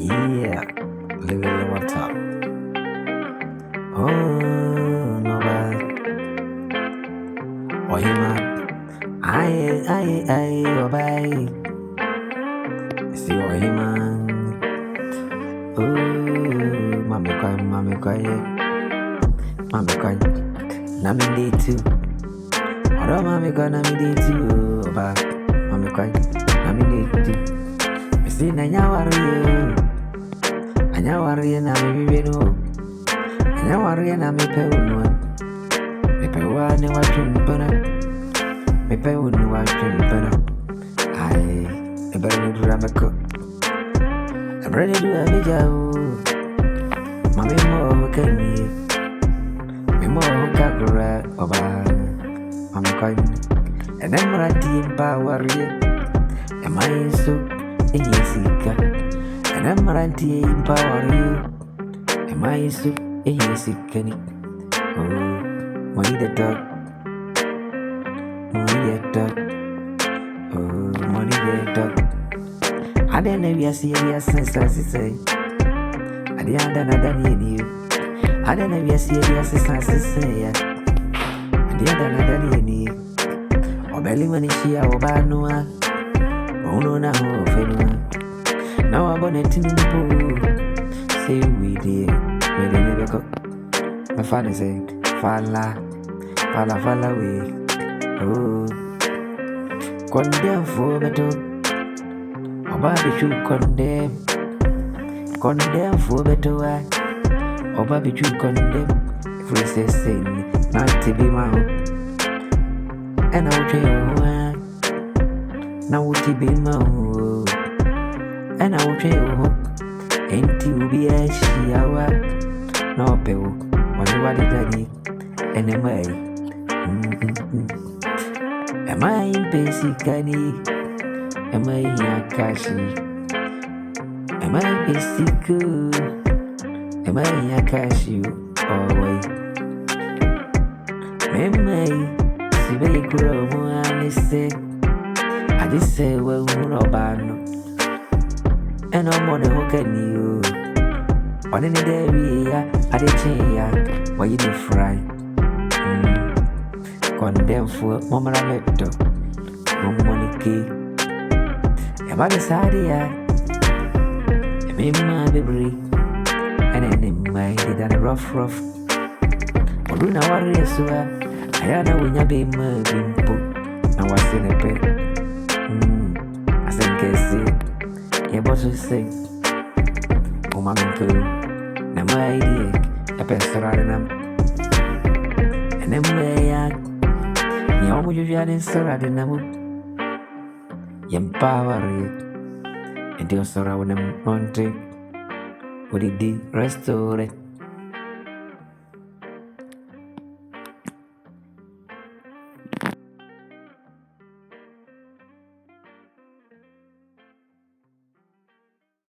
Yeah, living what's up. Oh, no bad. Oh, you man. I, obey. See, oh, you man. Oh, mommy cry. Nami day too. Although mommy cry, nami day too. Oba, mommy cry, nami day too. Me see, Nanya worry, na me be no. Nanya worry, na me pe unwa. Me pe wa ne wa chimpana. Me pe unu wa chimpana. Aye, e better do a cook. I better do a bijao. Mami mo kani. Me mo kakura oba. Mami koi. And I'm ready power. Am I so in Yesica? And I'm ready power. Am I so in Yesica? Oh, money the dog. Oh, money the dog. I don't know if you see yes, as I say. I didn't know you. I don't know if you see yes, as I say. I didn't know you. Or belly when she or banua. Oh, no, now, Fenua. Now I'm on it in the pool. Say we did. We never go. My father said, Fala, we. Oh, condemn for better. Or barbecue condemn for better. Or barbecue condemn. If we say sin, not to be my own. And I'll tell you, now to be my own. And I'll tell you, ain't to be a shiawa. No, Bill, what did I need? Anyway, am I in basic? Am I in Akashi? Am I basic? Am I in Akashi? Always. Am I very good? I say, I just say, well, no, Bano. And no more than what can you? One in the day, I did change. Why you did fry? Condemn for Mama Rametto. Money. About the side, maybe my baby, and then in my did a rough. Or do not worry, so I had a winner be my bimbo. Now what's in a bed? I think I see. Your boss will say, oh, mammy, cool. Now my idea, a pencil and then may you almost you had in Sarah the Namu. Empower it. And you're surrounding them on take. What it did, restore it.